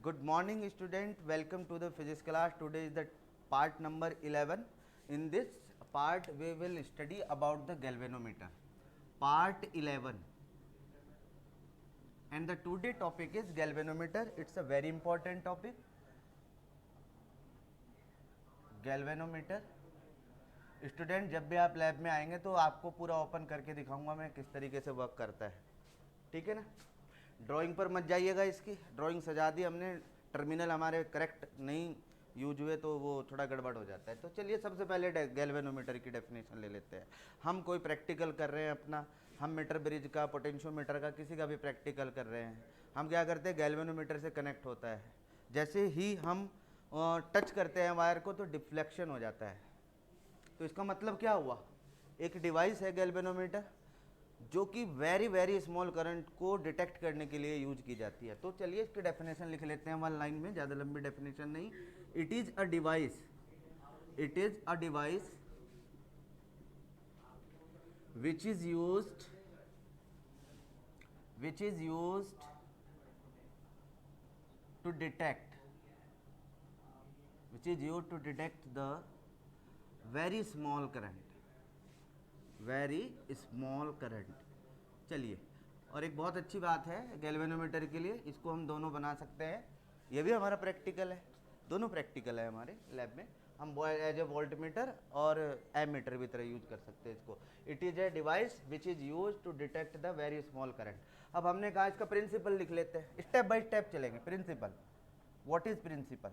Good morning student, welcome to the physics class. Today is the part number 11. In this part we will study about the galvanometer. Part 11. And the today topic is galvanometer. It's a very important topic. Galvanometer. Student जब भी आप lab में आएंगे तो आपको पूरा open करके दिखाऊंगा मैं किस तरीके से वर्क करता है, ठीक है ना। ड्राइंग पर मत जाइएगा, इसकी ड्राइंग सजा दी हमने, टर्मिनल हमारे करेक्ट नहीं यूज हुए तो वो थोड़ा गड़बड़ हो जाता है। तो चलिए सबसे पहले गैल्वेनोमीटर की डेफिनेशन ले लेते हैं। हम कोई प्रैक्टिकल कर रहे हैं अपना, हम मीटर ब्रिज का, पोटेंशियोमीटर का, किसी का भी प्रैक्टिकल कर रहे हैं, हम क्या करते हैं, गैल्वेनोमीटर से कनेक्ट होता है। जैसे ही हम टच करते हैं वायर को तो डिफ्लेक्शन हो जाता है। तो इसका मतलब क्या हुआ, एक डिवाइस है गैल्वेनोमीटर जो कि वेरी वेरी स्मॉल करंट को डिटेक्ट करने के लिए यूज की जाती है। तो चलिए इसकी डेफिनेशन लिख लेते हैं वन लाइन में, ज़्यादा लंबी डेफिनेशन नहीं। It is a device which is used to detect the very small current. चलिए, और एक बहुत अच्छी बात है गैल्वेनोमीटर के लिए, इसको हम दोनों बना सकते हैं। ये भी हमारा प्रैक्टिकल है, दोनों प्रैक्टिकल है हमारे लैब में। हम एज ए वोल्टमीटर और एमीटर भी तरह यूज कर सकते हैं इसको। It is a device which is use to detect the very small current. अब हमने कहा इसका प्रिंसिपल लिख लेते हैं, स्टेप बाय स्टेप चलेंगे। Principle, what is principle?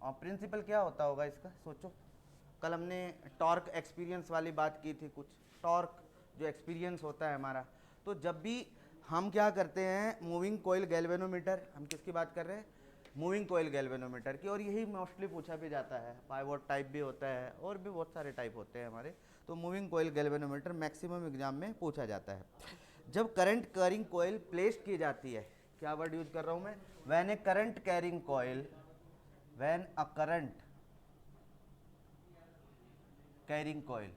और प्रिंसिपल क्या होता होगा इसका, सोचो। कल हमने टॉर्क एक्सपीरियंस वाली बात की थी, कुछ टॉर्क जो एक्सपीरियंस होता है हमारा। तो जब भी हम क्या करते हैं, मूविंग कोयल गैल्वेनोमीटर, हम किसकी बात कर रहे हैं, मूविंग कोयल गैल्वेनोमीटर की। और यही मोस्टली पूछा भी जाता है, पाइवोट टाइप भी होता है और भी बहुत सारे टाइप होते हैं हमारे। तो moving coil galvanometer maximum exam में पूछा जाता है। जब करंट कैरिंग कोयल प्लेस्ड की जाती है, क्या वर्ड यूज कर रहा हूँ मैं, when a current carrying coil, when a current carrying coil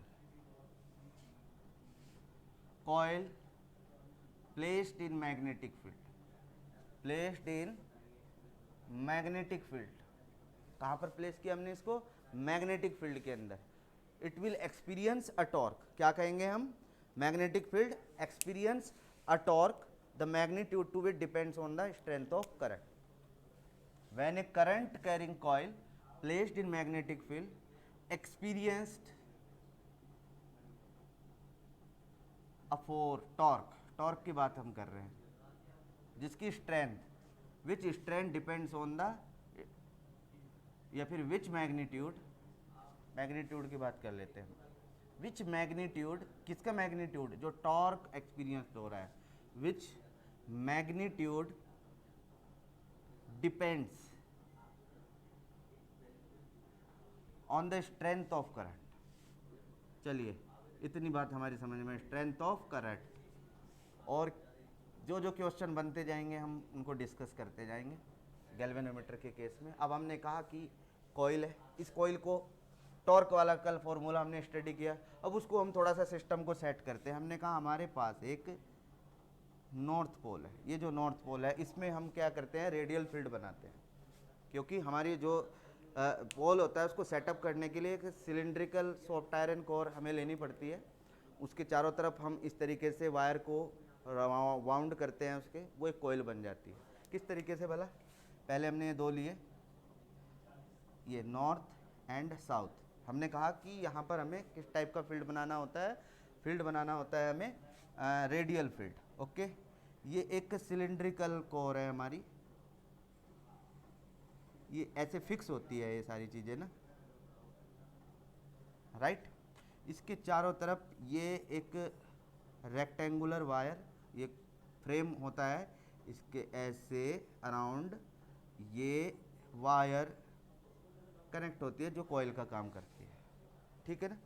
placed in magnetic field, कहाँ पर प्लेस किया हमने इसको, मैग्नेटिक फील्ड के अंदर। It will experience a torque, क्या कहेंगे हम, magnetic field experience a torque, the magnitude to which depends on the strength of current. When a current carrying coil placed in magnetic field experienced a for torque की बात हम कर रहे हैं, जिसकी strength, which strength depends on the, या फिर which magnitude की बात कर लेते हैं। विच मैग्नीट्यूड, किसका मैग्नीट्यूड, जो टॉर्क एक्सपीरियंस हो रहा है, which magnitude depends on the strength of current. चलिए इतनी बात हमारी समझ में, स्ट्रेंथ ऑफ करंट। और जो जो क्वेश्चन बनते जाएंगे हम उनको डिस्कस करते जाएंगे गैल्वेनोमीटर के केस में। अब हमने कहा कि कॉइल है, इस कॉइल को टॉर्क वाला कल फॉर्मूला हमने स्टडी किया, अब उसको हम थोड़ा सा सिस्टम को सेट करते हैं। हमने कहा हमारे पास एक नॉर्थ पोल है, ये जो नॉर्थ पोल है इसमें हम क्या करते हैं, रेडियल फील्ड बनाते हैं। क्योंकि हमारी जो पोल होता है उसको सेटअप करने के लिए एक सिलिंड्रिकल सॉफ्ट आयरन कोर हमें लेनी पड़ती है। उसके चारों तरफ हम इस तरीके से वायर को वाउंड करते हैं, उसके वो एक कोयल बन जाती है। किस तरीके से भला, पहले हमने ये दो लिए, ये नॉर्थ एंड साउथ। हमने कहा कि यहाँ पर हमें किस टाइप का फील्ड बनाना होता है, फील्ड बनाना होता है हमें रेडियल फील्ड। ओके, ये एक सिलिंड्रिकल कोर है हमारी, ये ऐसे फिक्स होती है ये सारी चीज़ें ना, राइट। इसके चारों तरफ ये एक रेक्टेंगुलर वायर, ये फ्रेम होता है, इसके ऐसे अराउंड ये वायर कनेक्ट होती है जो कॉइल का काम करती है, ठीक है ना।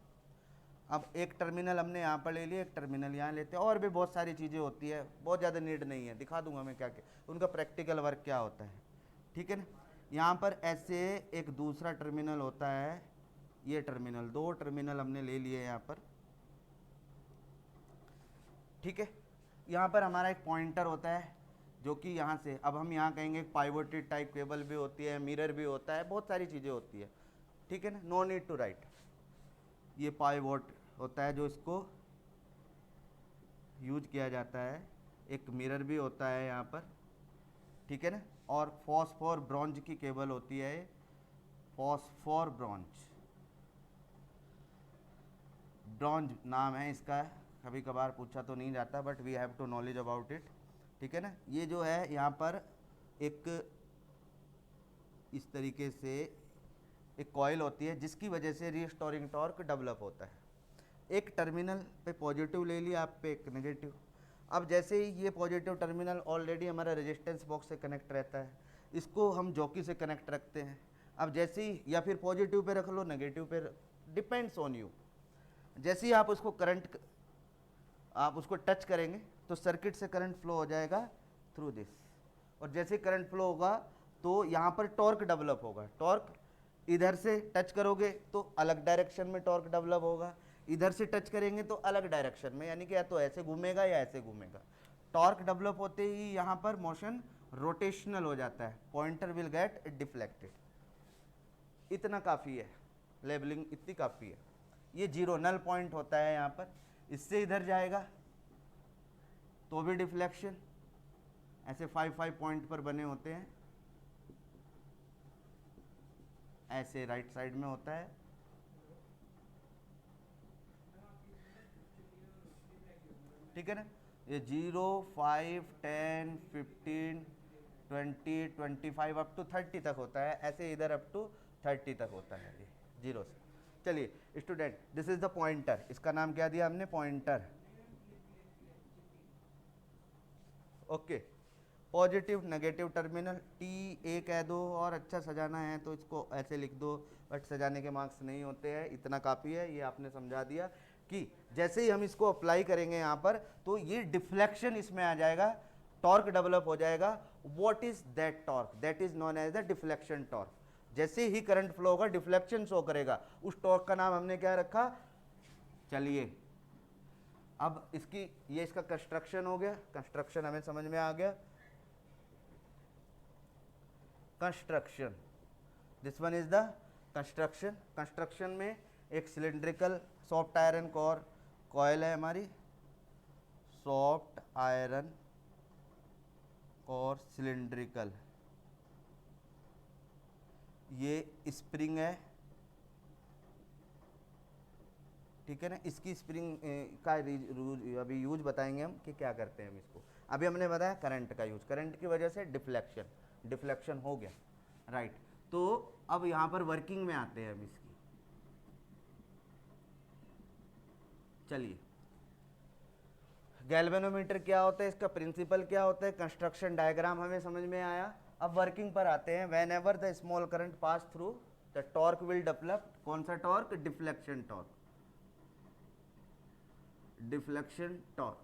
अब एक टर्मिनल हमने यहाँ पर ले लिया, एक टर्मिनल यहाँ लेते हैं, और भी बहुत सारी चीज़ें होती है, बहुत ज़्यादा नीड नहीं है, दिखा दूंगा मैं क्या क्या उनका प्रैक्टिकल वर्क क्या होता है, ठीक है ना। यहाँ पर ऐसे एक दूसरा टर्मिनल होता है, ये टर्मिनल, दो टर्मिनल हमने ले लिए यहाँ पर, ठीक है। यहाँ पर हमारा एक पॉइंटर होता है, जो कि यहाँ से, अब हम यहाँ कहेंगे पाइवोटेड टाइप केबल भी होती है, मिरर भी होता है, बहुत सारी चीज़ें होती है, ठीक है ना, नो नीड टू राइट। ये पाइवोट होता है जो इसको यूज किया जाता है, एक मिरर भी होता है यहाँ पर, ठीक है ना। और फॉस्फोर ब्रॉन्ज की केबल होती है, फॉस्फोर ब्रॉन्ज, ब्रॉन्ज नाम है इसका, कभी कभार पूछा तो नहीं जाता, but we have to knowledge about it, ठीक है ना। ये जो है यहाँ पर एक इस तरीके से एक कॉइल होती है जिसकी वजह से रीस्टोरिंग टॉर्क डेवलप होता है। एक टर्मिनल पे पॉजिटिव ले लिया, आप पे एक नेगेटिव। अब जैसे ही ये पॉजिटिव टर्मिनल ऑलरेडी हमारा रेजिस्टेंस बॉक्स से कनेक्ट रहता है, इसको हम जॉकी से कनेक्ट रखते हैं। अब जैसे ही, या फिर पॉजिटिव पे रख लो, नेगेटिव पे, डिपेंड्स ऑन यू। जैसे ही आप उसको करंट, आप उसको टच करेंगे तो सर्किट से करंट फ्लो हो जाएगा थ्रू दिस, और जैसे करंट फ्लो होगा तो यहाँ पर टॉर्क डेवलप होगा। टॉर्क इधर से टच करोगे तो अलग डायरेक्शन में टॉर्क डेवलप होगा, इधर से टच करेंगे तो अलग डायरेक्शन में, यानी कि या तो ऐसे घूमेगा या ऐसे घूमेगा। टॉर्क डेवलप होते ही यहाँ पर मोशन रोटेशनल हो जाता है, पॉइंटर विल गेट डिफ्लेक्टेड। इतना काफ़ी है, लेबलिंग इतनी काफ़ी है। ये जीरो नल पॉइंट होता है यहाँ पर, इससे इधर जाएगा तो भी डिफ्लेक्शन, ऐसे 5 पॉइंट पर बने होते हैं, ऐसे राइट साइड में होता है। ठीक है ना, ये 0, 5, 10, 15, 20, 25 अप टू 30 तक होता है, ऐसे इधर अप टू 30 तक होता है, ये जीरो से। चलिए student, this is the pointer, इसका नाम क्या दिया हमने, pointer. Okay, positive negative terminal, T A कह दो, और अच्छा सजाना है तो इसको ऐसे लिख दो, बट सजाने के मार्क्स नहीं होते हैं, इतना काफ़ी है। ये आपने समझा दिया कि जैसे ही हम इसको अप्लाई करेंगे यहाँ पर तो ये डिफ्लेक्शन इसमें आ जाएगा, टॉर्क डेवलप हो जाएगा। What is that torque, that is known as the deflection torque. जैसे ही करंट फ्लो होगा डिफ्लेक्शन शो करेगा, उस टॉर्क का नाम हमने क्या रखा। चलिए अब इसकी, ये इसका कंस्ट्रक्शन हो गया, कंस्ट्रक्शन हमें समझ में आ गया। Construction, this one is the construction. Construction में एक cylindrical soft iron core coil है हमारी, सॉफ्ट आयरन कोर सिलिंड्रिकल, ये स्प्रिंग है, ठीक है ना। इसकी स्प्रिंग का अभी यूज बताएंगे हम कि क्या करते हैं हम इसको। अभी हमने बताया करंट का यूज, करंट की वजह से डिफ्लेक्शन हो गया, राइट। तो अब यहाँ पर वर्किंग में आते हैं हम इसकी। चलिए, गैल्वेनोमीटर क्या होता है, इसका प्रिंसिपल क्या होता है, कंस्ट्रक्शन डायग्राम हमें समझ में आया। अब वर्किंग पर आते हैं। When ever the small current pass through the torque will develop, कौन सा torque, deflection torque, deflection torque.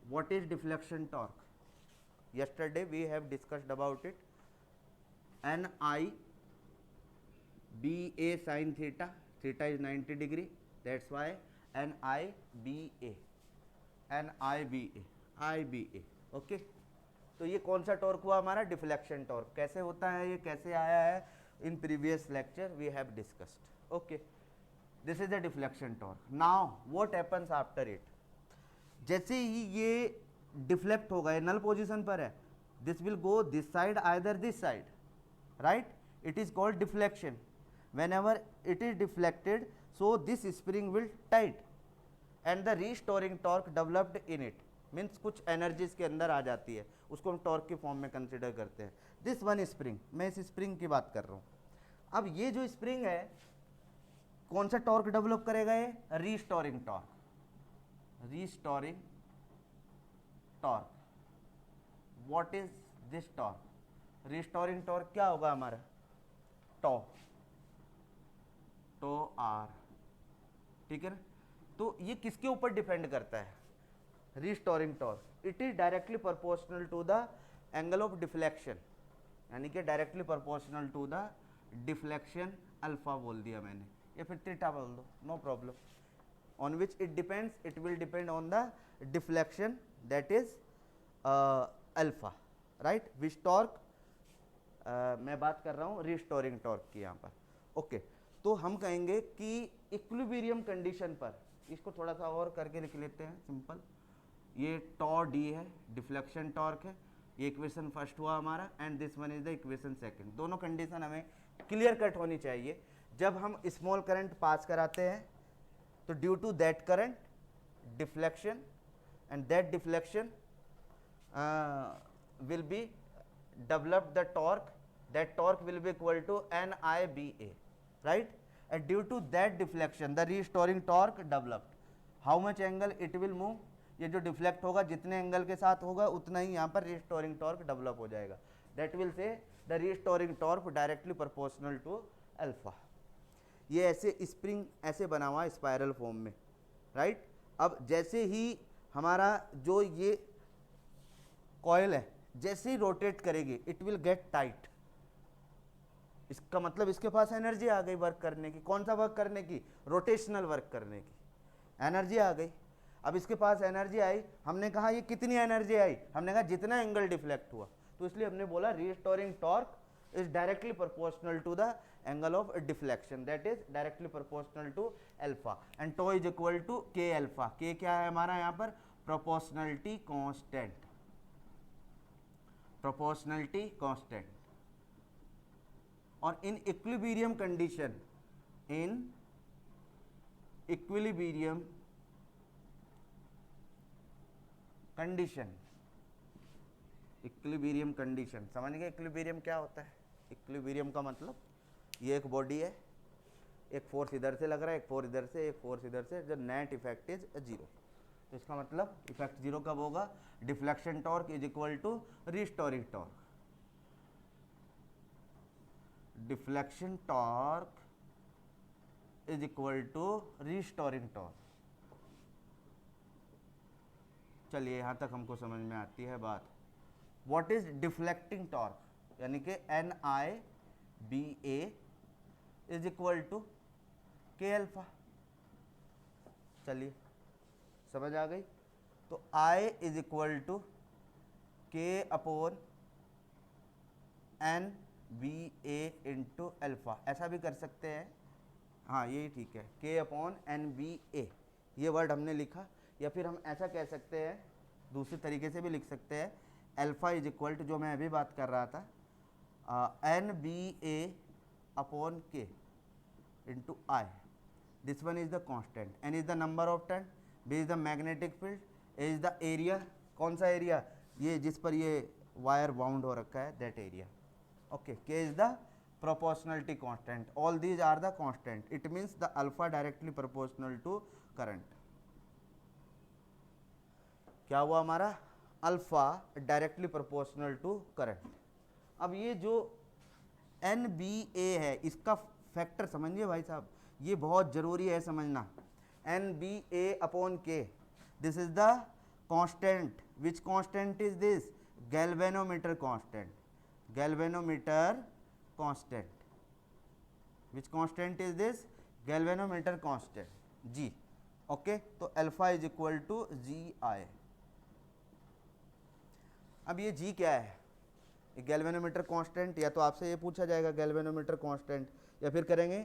What is deflection torque? Yesterday we have discussed about it. Ni ba sin theta, theta is 90 degree, that's why Ni ba, Iba, okay। तो ये कौन सा torque हुआ हमारा, deflection torque. कैसे होता है ये, कैसे आया है, in previous lecture we have discussed, okay. This is the deflection torque. Now what happens after it, जैसे ही ये डिफ्लेक्ट होगा, ये नल पोजीशन पर है, this will go this side either this side, right, it is called deflection. When ever it is deflected, so this spring will tight and the restoring torque developed in it, means कुछ energy इसके अंदर आ जाती है, उसको हम torque के form में consider करते हैं। दिस वन स्प्रिंग, मैं इस स्प्रिंग की बात कर रहा हूँ। अब ये जो स्प्रिंग है कौन सा टॉर्क डेवलप करेगा, ये restoring torque, restoring torque. What is this torque, restoring torque क्या होगा हमारा, टो आर, ठीक है ना। तो ये किसके ऊपर डिपेंड करता है, restoring torque, it is directly proportional to the angle of deflection, यानी कि directly proportional to the deflection alpha बोल दिया मैंने, या फिर थीटा बोल दो, no problem. On which it depends, it will depend on the deflection that is alpha, right, which torque, मैं बात कर रहा हूँ रिस्टोरिंग टॉर्क की यहाँ पर। ओके, तो हम कहेंगे कि इक्विलिब्रियम कंडीशन पर, इसको थोड़ा सा और करके लिख लेते हैं सिंपल, ये टॉ डी है, डिफ्लेक्शन टॉर्क है, ये इक्वेशन फर्स्ट हुआ हमारा, and this one is the equation second. दोनों कंडीशन हमें क्लियर कट होनी चाहिए। जब हम स्मॉल करंट पास कराते हैं तो due to that current deflection, and that deflection will be develop the torque, that torque will be equal to NIBA, right, and due to that deflection the restoring torque developed, how much angle it will move, ये जो deflect होगा जितने angle के साथ होगा उतना ही यहाँ पर रिस्टोरिंग टॉर्क डेवलप हो जाएगा, that will say the restoring torque directly proportional to alpha. ये ऐसे स्प्रिंग ऐसे बना हुआ है स्पाइरल फॉर्म में, राइट। अब जैसे ही हमारा जो ये कॉयल है जैसे ही रोटेट करेगी इट विल गेट टाइट, इसका मतलब इसके पास एनर्जी आ गई वर्क करने की। कौन सा वर्क करने की? रोटेशनल वर्क करने की एनर्जी आ गई। अब इसके पास एनर्जी आई, हमने कहा ये कितनी एनर्जी आई, हमने कहा जितना एंगल डिफ्लेक्ट हुआ, तो इसलिए हमने बोला restoring torque is directly proportional to the angle of deflection, that is directly proportional to alpha, and tau is equal to K alpha. K क्या है हमारा यहाँ पर? Proportionality constant, proportionality constant. और in equilibrium condition, in equilibrium condition, equilibrium condition समझ गए? Equilibrium क्या होता है? इक्विलिब्रियम का मतलब ये एक बॉडी है, एक फोर्स इधर से लग रहा है, एक फोर्स इधर से, एक फोर्स इधर से, जो नेट इफेक्ट इज जीरो। तो इसका मतलब इफेक्ट जीरो कब होगा? Deflection torque is equal to restoring torque, deflection torque is equal to restoring torque. चलिए यहाँ तक हमको समझ में आती है बात। What is deflecting torque? यानी कि NIBA is equal to K alpha. चलिए समझ आ गई। तो I is equal to K upon NBA into alpha, ऐसा भी कर सकते हैं, हाँ यही ठीक है, के अपॉन NBA, ये वर्ड हमने लिखा। या फिर हम ऐसा कह सकते हैं, दूसरे तरीके से भी लिख सकते हैं, अल्फा इज इक्वल टू, जो मैं अभी बात कर रहा था, NBA अपॉन के into I, this one is the constant, N is the number of turn, B is the magnetic field, A is the area, कौन सा एरिया? ये जिस पर ये वायर बाउंड हो रखा है, that area. Okay, K is the proportionality constant, all these are the constant, it means the alpha directly proportional to current। क्या हुआ हमारा? Alpha directly proportional to current. अब ये जो NBA है इसका फैक्टर समझिए भाई साहब, ये बहुत जरूरी है समझना। NBA upon K, this is the constant, which constant is this? Galvanometer constant, galvanometer constant, which constant is this? Galvanometer constant, G। Okay, तो alpha is equal to GI। अब ये G क्या है? गैल्वेनोमीटर कांस्टेंट, या तो आपसे ये पूछा जाएगा गैल्वेनोमीटर कांस्टेंट, या फिर करेंगे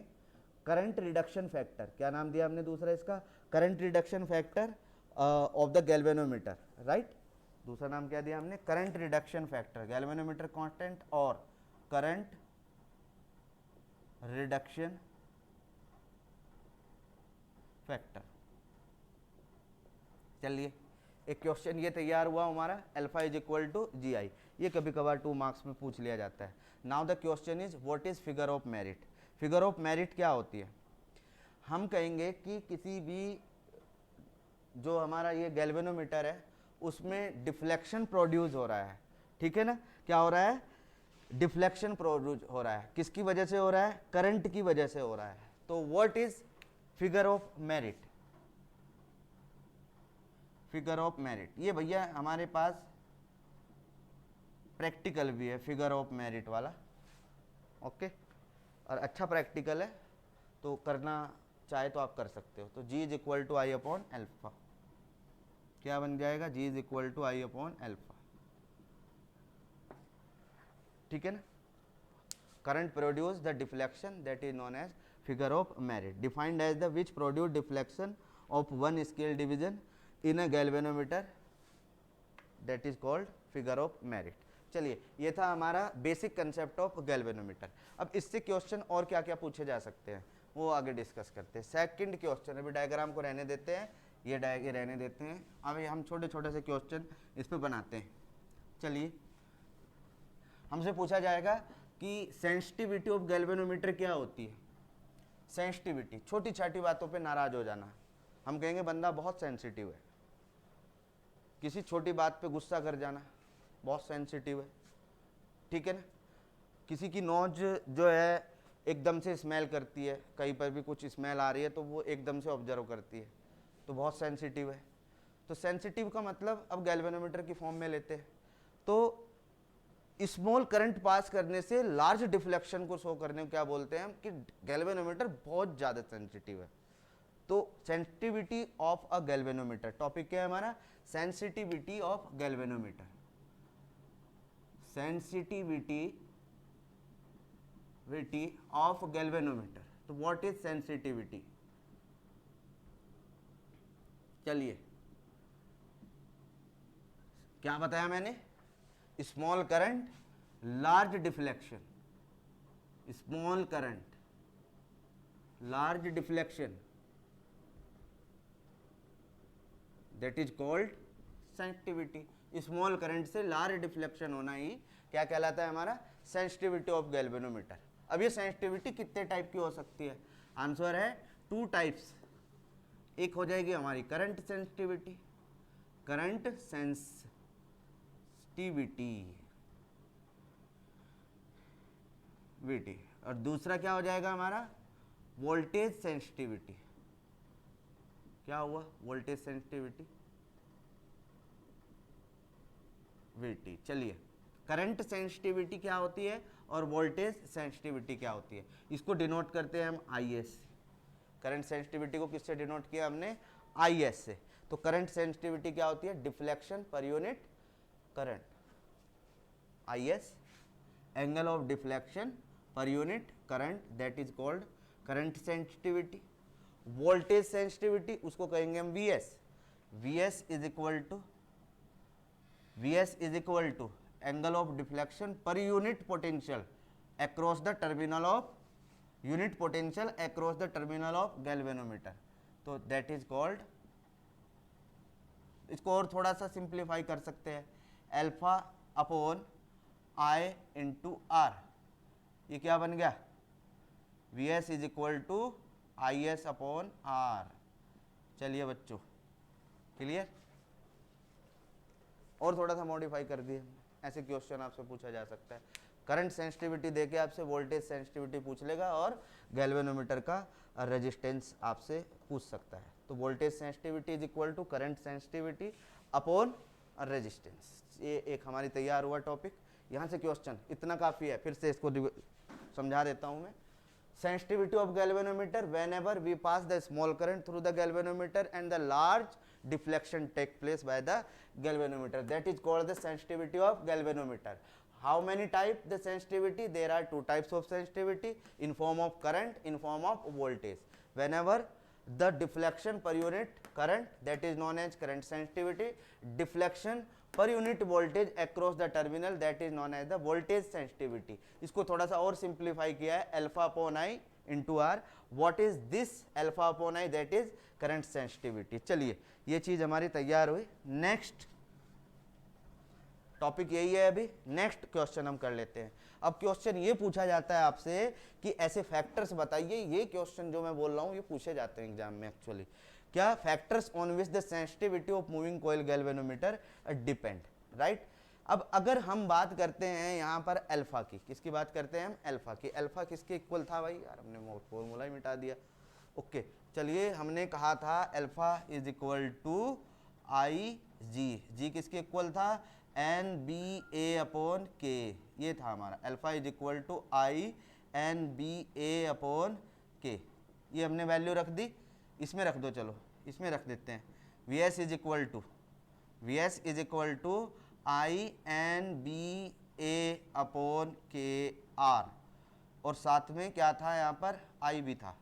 करंट रिडक्शन फैक्टर। क्या नाम दिया हमने दूसरा इसका? Current reduction factor of the galvanometer, right. दूसरा नाम क्या दिया हमने? Current reduction factor, galvanometer constant और करंट रिडक्शन फैक्टर। चलिए एक क्वेश्चन ये तैयार हुआ हमारा, alpha is equal to GI। ये कभी कभार 2 मार्क्स में पूछ लिया जाता है। Now the question is what is figure of merit? Figure of merit क्या होती है? हम कहेंगे कि किसी भी जो हमारा ये गैल्वेनोमीटर है उसमें डिफ्लेक्शन प्रोड्यूस हो रहा है, ठीक है ना? क्या हो रहा है? डिफ्लेक्शन प्रोड्यूस हो रहा है। किसकी वजह से हो रहा है? करंट की वजह से हो रहा है। तो what is figure of merit? Figure of merit, ये भैया हमारे पास प्रैक्टिकल भी है फिगर ऑफ मेरिट वाला, ओके, और अच्छा प्रैक्टिकल है, तो करना चाहे तो आप कर सकते हो। तो G is equal to I upon alpha, क्या बन जाएगा? G is equal to I upon alpha. ठीक है ना. Current produce the deflection that is known as figure of merit, defined as the which produce deflection of one scale division in a galvanometer that is called figure of merit. चलिए, ये था हमारा basic concept of galvanometer. अब इससे question और क्या क्या पूछे जा सकते हैं वो आगे डिस्कस करते हैं. सेकंड क्वेश्चन, अभी डायग्राम को रहने देते हैं, ये रहने देते हैं. अभी हम छोटे छोटे से क्वेश्चन इस पर बनाते हैं. चलिए, हमसे पूछा जाएगा कि सेंसिटिविटी ऑफ गैल्वेनोमीटर क्या होती है. सेंसिटिविटी, छोटी छोटी बातों पे नाराज हो जाना. हम कहेंगे बंदा बहुत सेंसिटिव है. किसी छोटी बात पे गुस्सा कर जाना, बहुत सेंसिटिव है. ठीक है ना. किसी की नोज जो है एकदम से स्मेल करती है, कहीं पर भी कुछ स्मेल आ रही है तो वो एकदम से ऑब्जर्व करती है, तो बहुत सेंसिटिव है. तो सेंसिटिव का मतलब अब गैल्वेनोमीटर की फॉर्म में लेते हैं तो स्मॉल करंट पास करने से लार्ज डिफ्लेक्शन को शो करने को क्या बोलते हैं हम कि गैल्वेनोमीटर बहुत ज़्यादा सेंसिटिव है. तो sensitivity of a galvanometer, topic क्या है हमारा, sensitivity of galvanometer. Sensitivity of galvanometer. तो व्हाट इज सेंसिटिविटी. चलिए, क्या बताया मैंने, small current large deflection, small current large deflection that is called sensitivity. Small current से लार्ज डिफ्लेक्शन होना ही क्या कहलाता है हमारा, सेंसिटिविटी ऑफ गैल्वेनोमीटर. अब ये सेंसिटिविटी कितने टाइप की हो सकती है, आंसर है 2 टाइप्स. एक हो जाएगी हमारी करंट सेंसिटिविटी, करंट सेंसिटिविटी, और दूसरा क्या हो जाएगा हमारा, वोल्टेज सेंसिटिविटी. क्या हुआ, वोल्टेज सेंसिटिविटी, वीटी. चलिए, करंट सेंसिटिविटी क्या होती है और वोल्टेज सेंसिटिविटी क्या होती है, इसको डिनोट करते हैं हम आई एस. करंट सेंसिटिविटी को किससे डिनोट किया हमने, आई एस से. तो करंट सेंसिटिविटी क्या होती है, deflection per unit current, I S, angle of deflection per unit current, that is called current sensitivity. Voltage sensitivity उसको कहेंगे हम V S. V S is equal to angle of deflection per unit potential across the terminal of unit potential across the terminal of galvanometer. तो that is called, इसको और थोड़ा सा simplify कर सकते हैं, alpha upon I into R. ये क्या बन गया, we S is equal to I S upon R. चलिए बच्चों, क्लियर. और थोड़ा सा मॉडिफाई कर दिए, ऐसे क्वेश्चन आपसे पूछा जा सकता है. करंट सेंसिटिविटी देके आपसे वोल्टेज सेंसिटिविटी पूछ लेगा और गैल्वेनोमीटर का रेजिस्टेंस आपसे पूछ सकता है. तो voltage sensitivity is equal to current sensitivity upon resistance. ये एक हमारी तैयार हुआ टॉपिक. यहाँ से क्वेश्चन इतना काफ़ी है, फिर से इसको समझा देता हूँ मैं. Sensitivity of galvanometer whenever we pass the small current through the galvanometer and the large deflection take place by the galvanometer, that is called the sensitivity of galvanometer. How many type the sensitivity, there are 2 types of sensitivity in form of current, in form of voltage. Whenever the deflection per unit current, that is known as current sensitivity, deflection per unit voltage across the terminal, that is known as the voltage sensitivity. इसको थोड़ा सा और simplify किया है, alpha upon I into R. What is this alpha upon I, that is current sensitivity. चलिए, ये चीज हमारी तैयार हुई. नेक्स्ट टॉपिक यही है. अभी नेक्स्ट क्वेश्चन हम कर लेते हैं. अब क्वेश्चन ये पूछा जाता है आपसे कि ऐसे फैक्टर्स बताइए. ये क्वेश्चन जो मैं बोल रहा हूँ ये पूछे जाते हैं एग्जाम में एक्चुअली. क्या, factors on which the sensitivity of moving coil galvanometer depend, right. अब अगर हम बात करते हैं यहाँ पर अल्फा की, किसकी बात करते हैं हम, अल्फा की. अल्फा किसके इक्वल था भाई, यार हमने फॉर्मूला ही मिटा दिया. ओके, चलिए, हमने कहा था अल्फा इज इक्वल टू आई जी. जी किसके इक्वल था, N B A upon K. ये था हमारा alpha is equal to I N B A upon K. ये हमने वैल्यू रख दी. इसमें रख दो, चलो इसमें रख देते हैं. V S is equal to I N B A upon K R, और साथ में क्या था यहाँ पर आई भी था,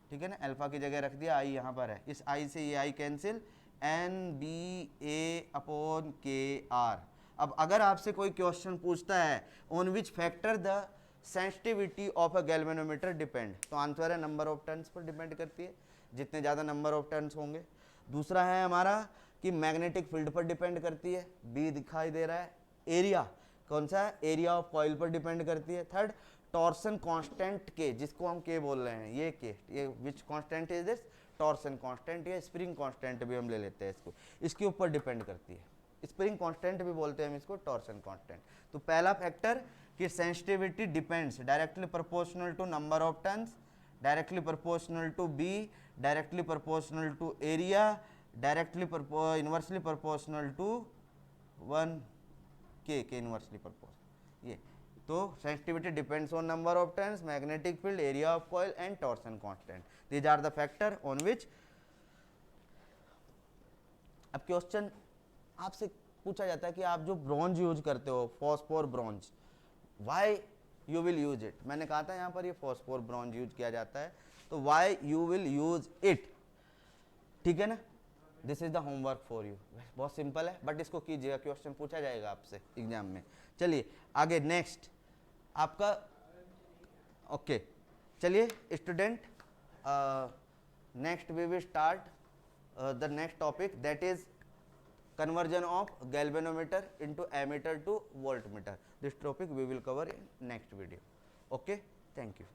ठीक है ना, अल्फा की जगह रख दिया, आई यहाँ पर है, इस आई से ये I cancel, N B A upon K are. अब अगर आपसे कोई क्वेश्चन पूछता है on which factor the sensitivity of a galvanometer depend, तो आंसर है number of turns per depend करती है, जितने ज़्यादा नंबर ऑफ टर्न्स होंगे। दूसरा है हमारा कि मैग्नेटिक फील्ड पर डिपेंड करती है, बी दिखाई दे रहा है। एरिया कौन सा है, एरिया ऑफ कॉइल पर डिपेंड करती है। थर्ड, टॉर्सन कांस्टेंट के, जिसको हम के बोल रहे हैं, ये के, ये which constant is this, torsion constant, या स्प्रिंग कांस्टेंट भी हम ले लेते हैं इसको, इसके ऊपर डिपेंड करती है, स्प्रिंग कांस्टेंट भी बोलते हैं हम इसको, टॉर्सन कांस्टेंट। तो पहला फैक्टर कि sensitivity depends directly proportional to number of turns, directly proportional to B, directly proportional to area, directly inversely proportional to 1 K inversely proportional. ये तो sensitivity depends on number of turns, magnetic field, area of coil and torsion constant, these are the factor on which. अब question आपसे पूछा जाता है कि आप जो ब्रॉन्ज यूज करते हो, phosphor bronze, why you will use it. मैंने कहा था यहाँ पर ये फॉस्फोर ब्रॉन्ज यूज किया जाता है, तो why you will use it, ठीक है ना। This is the homework for you, बहुत सिंपल है, बट इसको कीजिएगा, क्वेश्चन पूछा जाएगा आपसे एग्जाम में। चलिए आगे नेक्स्ट आपका, ओके चलिए student, next we will start the next topic, that is conversion of galvanometer into ammeter to voltmeter. This topic we will cover in next video. Okay, thank you.